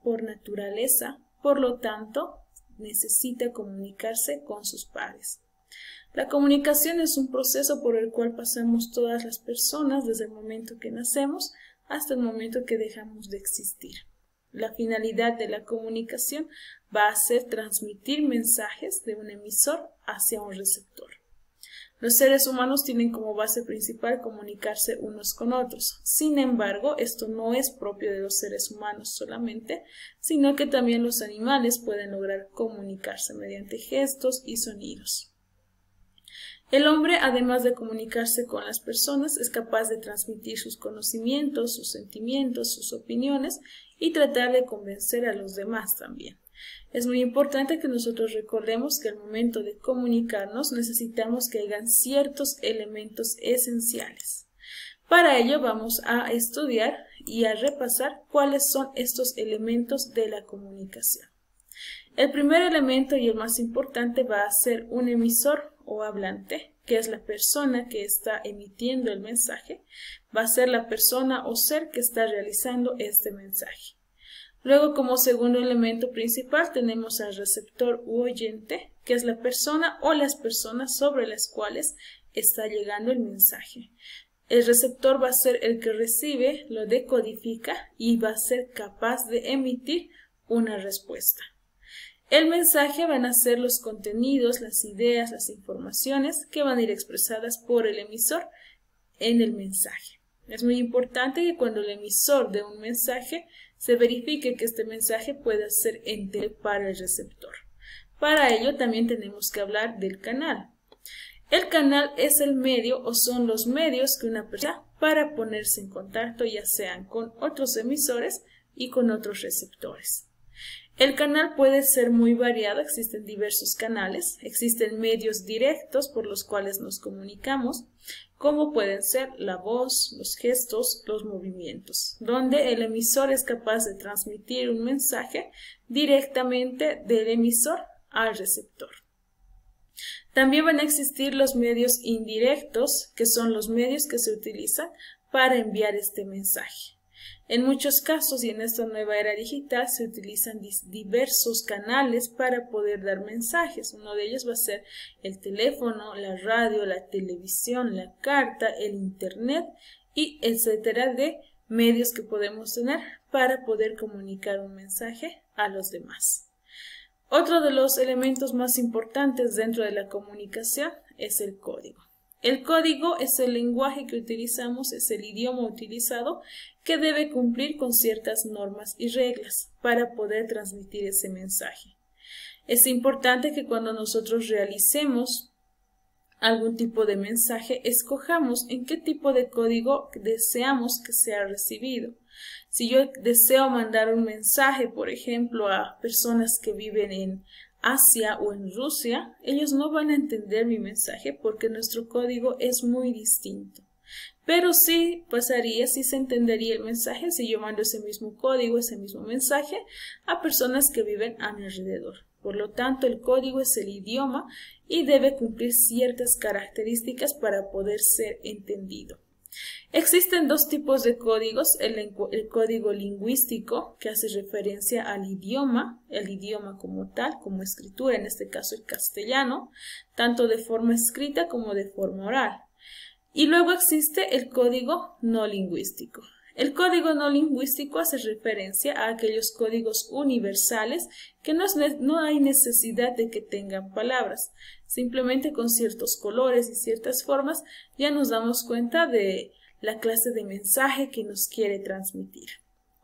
por naturaleza, por lo tanto, necesita comunicarse con sus pares. La comunicación es un proceso por el cual pasamos todas las personas desde el momento que nacemos hasta el momento que dejamos de existir. La finalidad de la comunicación va a ser transmitir mensajes de un emisor hacia un receptor. Los seres humanos tienen como base principal comunicarse unos con otros. Sin embargo, esto no es propio de los seres humanos solamente, sino que también los animales pueden lograr comunicarse mediante gestos y sonidos. El hombre, además de comunicarse con las personas, es capaz de transmitir sus conocimientos, sus sentimientos, sus opiniones y tratar de convencer a los demás también. Es muy importante que nosotros recordemos que al momento de comunicarnos necesitamos que hayan ciertos elementos esenciales. Para ello vamos a estudiar y a repasar cuáles son estos elementos de la comunicación. El primer elemento y el más importante va a ser un emisor o hablante, que es la persona que está emitiendo el mensaje, va a ser la persona o ser que está realizando este mensaje. Luego, como segundo elemento principal, tenemos al receptor u oyente, que es la persona o las personas sobre las cuales está llegando el mensaje. El receptor va a ser el que recibe, lo decodifica y va a ser capaz de emitir una respuesta. El mensaje van a ser los contenidos, las ideas, las informaciones que van a ir expresadas por el emisor en el mensaje. Es muy importante que cuando el emisor dé un mensaje, se verifique que este mensaje pueda ser entendido para el receptor. Para ello también tenemos que hablar del canal. El canal es el medio o son los medios que una persona para ponerse en contacto, ya sean con otros emisores y con otros receptores. El canal puede ser muy variado, existen diversos canales, existen medios directos por los cuales nos comunicamos, como pueden ser la voz, los gestos, los movimientos, donde el emisor es capaz de transmitir un mensaje directamente del emisor al receptor. También van a existir los medios indirectos, que son los medios que se utilizan para enviar este mensaje. En muchos casos y en esta nueva era digital se utilizan diversos canales para poder dar mensajes. Uno de ellos va a ser el teléfono, la radio, la televisión, la carta, el internet y etcétera de medios que podemos tener para poder comunicar un mensaje a los demás. Otro de los elementos más importantes dentro de la comunicación es el código. El código es el lenguaje que utilizamos, es el idioma utilizado que debe cumplir con ciertas normas y reglas para poder transmitir ese mensaje. Es importante que cuando nosotros realicemos algún tipo de mensaje, escojamos en qué tipo de código deseamos que sea recibido. Si yo deseo mandar un mensaje, por ejemplo, a personas que viven en Asia o en Rusia, ellos no van a entender mi mensaje porque nuestro código es muy distinto. Pero sí pasaría, sí se entendería el mensaje si yo mando ese mismo código, ese mismo mensaje a personas que viven a mi alrededor. Por lo tanto, el código es el idioma y debe cumplir ciertas características para poder ser entendido. Existen dos tipos de códigos, el código lingüístico, que hace referencia al idioma, el idioma como tal, como escritura, en este caso el castellano, tanto de forma escrita como de forma oral. Y luego existe el código no lingüístico. El código no lingüístico hace referencia a aquellos códigos universales que no hay necesidad de que tengan palabras. Simplemente con ciertos colores y ciertas formas ya nos damos cuenta de la clase de mensaje que nos quiere transmitir.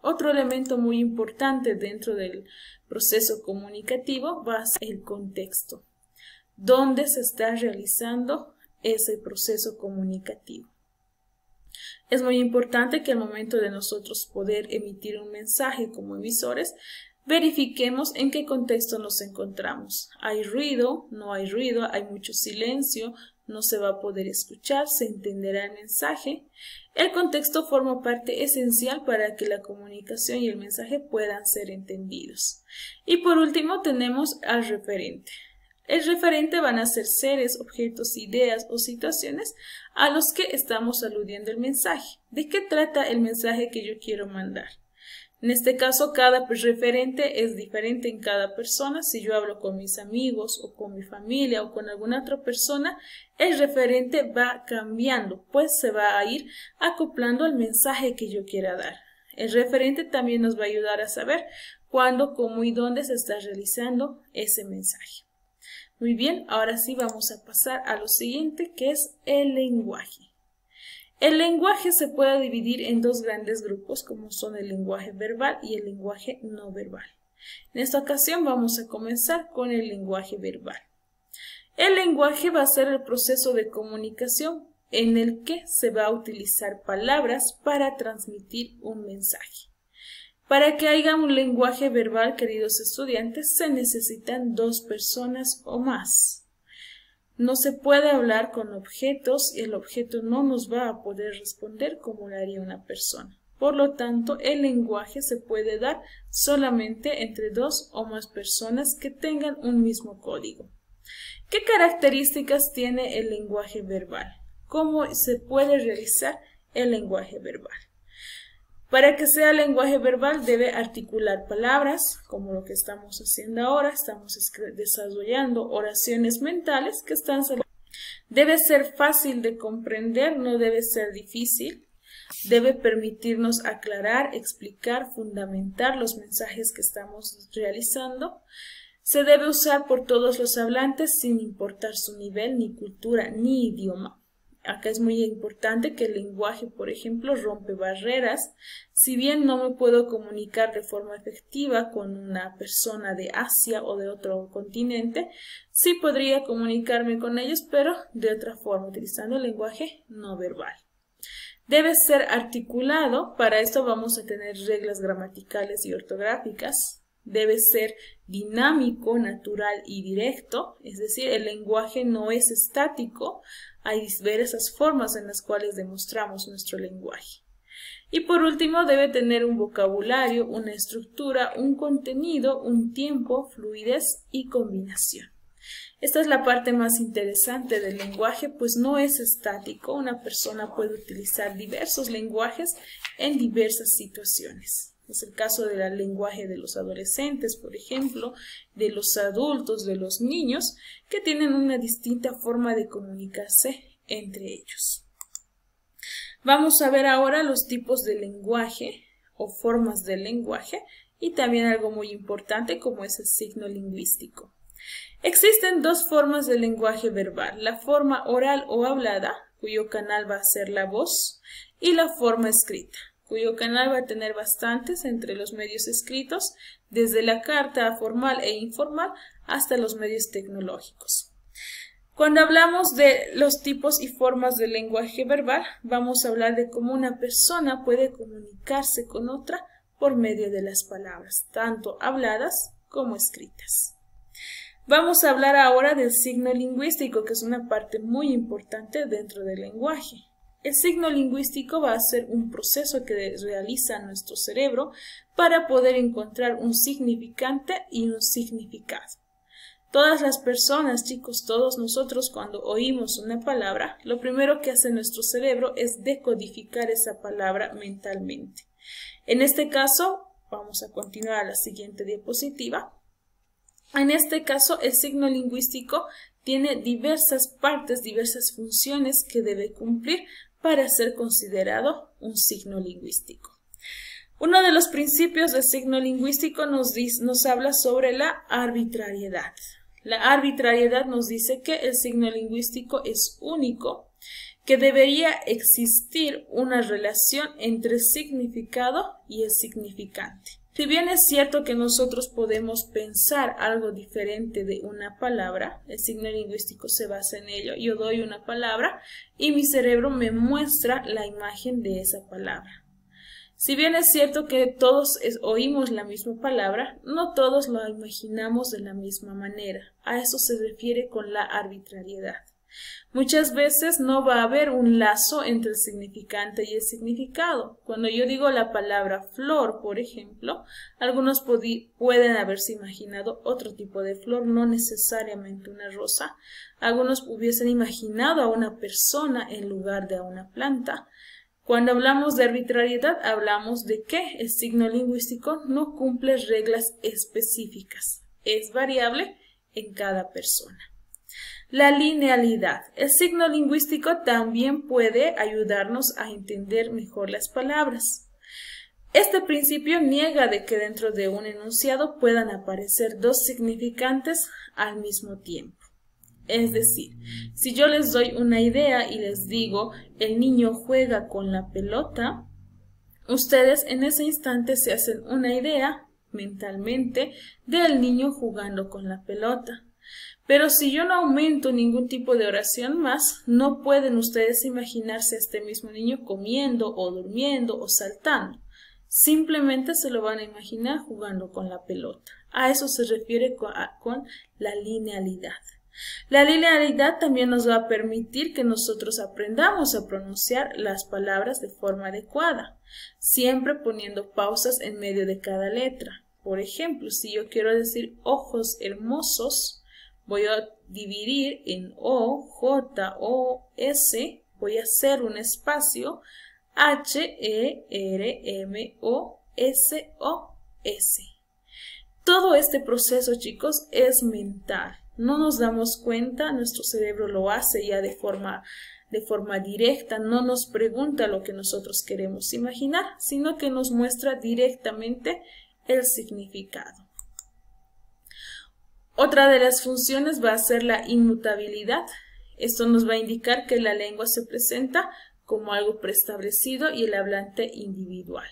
Otro elemento muy importante dentro del proceso comunicativo va a ser el contexto, donde se está realizando ese proceso comunicativo. Es muy importante que al momento de nosotros poder emitir un mensaje como emisores, verifiquemos en qué contexto nos encontramos. ¿Hay ruido? ¿No hay ruido? ¿Hay mucho silencio? ¿No se va a poder escuchar? ¿Se entenderá el mensaje? El contexto forma parte esencial para que la comunicación y el mensaje puedan ser entendidos. Y por último tenemos al referente. El referente van a ser seres, objetos, ideas o situaciones a los que estamos aludiendo el mensaje. ¿De qué trata el mensaje que yo quiero mandar? En este caso, cada referente es diferente en cada persona. Si yo hablo con mis amigos o con mi familia o con alguna otra persona, el referente va cambiando, pues se va a ir acoplando al mensaje que yo quiera dar. El referente también nos va a ayudar a saber cuándo, cómo y dónde se está realizando ese mensaje. Muy bien, ahora sí vamos a pasar a lo siguiente, que es el lenguaje. El lenguaje se puede dividir en dos grandes grupos, como son el lenguaje verbal y el lenguaje no verbal. En esta ocasión vamos a comenzar con el lenguaje verbal. El lenguaje va a ser el proceso de comunicación en el que se va a utilizar palabras para transmitir un mensaje. Para que haya un lenguaje verbal, queridos estudiantes, se necesitan dos personas o más. No se puede hablar con objetos y el objeto no nos va a poder responder como lo haría una persona. Por lo tanto, el lenguaje se puede dar solamente entre dos o más personas que tengan un mismo código. ¿Qué características tiene el lenguaje verbal? ¿Cómo se puede realizar el lenguaje verbal? Para que sea lenguaje verbal debe articular palabras, como lo que estamos haciendo ahora, estamos desarrollando oraciones mentales que están... Debe ser fácil de comprender, no debe ser difícil. Debe permitirnos aclarar, explicar, fundamentar los mensajes que estamos realizando. Se debe usar por todos los hablantes sin importar su nivel, ni cultura, ni idioma. Acá es muy importante que el lenguaje, por ejemplo, rompe barreras. Si bien no me puedo comunicar de forma efectiva con una persona de Asia o de otro continente, sí podría comunicarme con ellos, pero de otra forma, utilizando el lenguaje no verbal. Debe ser articulado, para esto vamos a tener reglas gramaticales y ortográficas. Debe ser dinámico, natural y directo, es decir, el lenguaje no es estático, hay diversas formas en las cuales demostramos nuestro lenguaje. Y por último, debe tener un vocabulario, una estructura, un contenido, un tiempo, fluidez y combinación. Esta es la parte más interesante del lenguaje, pues no es estático, una persona puede utilizar diversos lenguajes en diversas situaciones. Es el caso del lenguaje de los adolescentes, por ejemplo, de los adultos, de los niños, que tienen una distinta forma de comunicarse entre ellos. Vamos a ver ahora los tipos de lenguaje o formas del lenguaje y también algo muy importante como es el signo lingüístico. Existen dos formas de lenguaje verbal, la forma oral o hablada, cuyo canal va a ser la voz, y la forma escrita, cuyo canal va a tener bastantes entre los medios escritos, desde la carta formal e informal hasta los medios tecnológicos. Cuando hablamos de los tipos y formas del lenguaje verbal, vamos a hablar de cómo una persona puede comunicarse con otra por medio de las palabras, tanto habladas como escritas. Vamos a hablar ahora del signo lingüístico, que es una parte muy importante dentro del lenguaje. El signo lingüístico va a ser un proceso que realiza nuestro cerebro para poder encontrar un significante y un significado. Todas las personas, chicos, todos nosotros cuando oímos una palabra, lo primero que hace nuestro cerebro es decodificar esa palabra mentalmente. En este caso, vamos a continuar a la siguiente diapositiva. En este caso, el signo lingüístico tiene diversas partes, diversas funciones que debe cumplir para ser considerado un signo lingüístico. Uno de los principios del signo lingüístico nos habla sobre la arbitrariedad. La arbitrariedad nos dice que el signo lingüístico es único, que debería existir una relación entre significado y el significante. Si bien es cierto que nosotros podemos pensar algo diferente de una palabra, el signo lingüístico se basa en ello. Yo doy una palabra y mi cerebro me muestra la imagen de esa palabra. Si bien es cierto que todos oímos la misma palabra, no todos la imaginamos de la misma manera. A eso se refiere con la arbitrariedad. Muchas veces no va a haber un lazo entre el significante y el significado. Cuando yo digo la palabra flor, por ejemplo, algunos pueden haberse imaginado otro tipo de flor, no necesariamente una rosa. Algunos hubiesen imaginado a una persona en lugar de a una planta. Cuando hablamos de arbitrariedad, hablamos de que el signo lingüístico no cumple reglas específicas. Es variable en cada persona. La linealidad. El signo lingüístico también puede ayudarnos a entender mejor las palabras. Este principio niega de que dentro de un enunciado puedan aparecer dos significantes al mismo tiempo. Es decir, si yo les doy una idea y les digo el niño juega con la pelota, ustedes en ese instante se hacen una idea mentalmente del niño jugando con la pelota. Pero si yo no aumento ningún tipo de oración más, no pueden ustedes imaginarse a este mismo niño comiendo o durmiendo o saltando. Simplemente se lo van a imaginar jugando con la pelota. A eso se refiere con la linealidad. La linealidad también nos va a permitir que nosotros aprendamos a pronunciar las palabras de forma adecuada, siempre poniendo pausas en medio de cada letra. Por ejemplo, si yo quiero decir ojos hermosos, voy a dividir en O, J, O, S, voy a hacer un espacio, H, E, R, M, O, S, O, S. Todo este proceso, chicos, es mental. No nos damos cuenta, nuestro cerebro lo hace ya de forma directa, no nos pregunta lo que nosotros queremos imaginar, sino que nos muestra directamente el significado. Otra de las funciones va a ser la inmutabilidad. Esto nos va a indicar que la lengua se presenta como algo preestablecido y el hablante individual.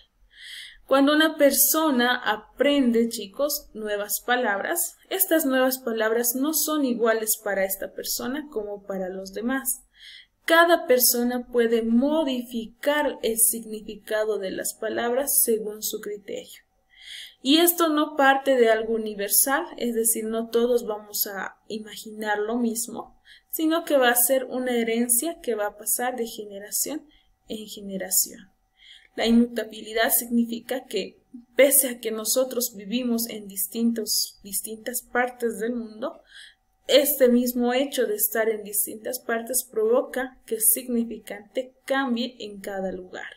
Cuando una persona aprende, chicos, nuevas palabras, estas nuevas palabras no son iguales para esta persona como para los demás. Cada persona puede modificar el significado de las palabras según su criterio. Y esto no parte de algo universal, es decir, no todos vamos a imaginar lo mismo, sino que va a ser una herencia que va a pasar de generación en generación. La inmutabilidad significa que, pese a que nosotros vivimos en distintas partes del mundo, este mismo hecho de estar en distintas partes provoca que el significante cambie en cada lugar.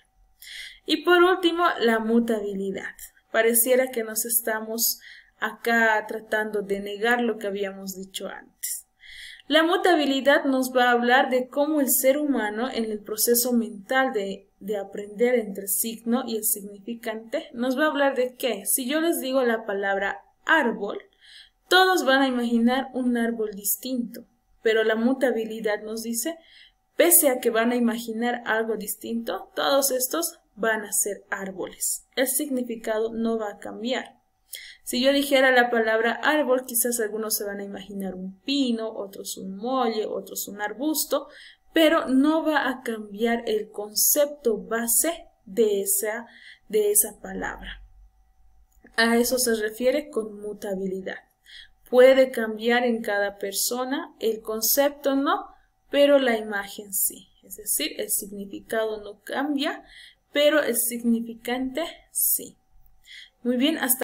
Y por último, la mutabilidad. Pareciera que nos estamos acá tratando de negar lo que habíamos dicho antes. La mutabilidad nos va a hablar de cómo el ser humano en el proceso mental de aprender entre el signo y el significante, nos va a hablar de que si yo les digo la palabra árbol, todos van a imaginar un árbol distinto, pero la mutabilidad nos dice, pese a que van a imaginar algo distinto, todos estos van a ser árboles. El significado no va a cambiar. Si yo dijera la palabra árbol, quizás algunos se van a imaginar un pino, otros un molle, otros un arbusto, pero no va a cambiar el concepto base de esa palabra. A eso se refiere con mutabilidad. Puede cambiar en cada persona, el concepto no, pero la imagen sí. Es decir, el significado no cambia, pero el significante sí. Muy bien, hasta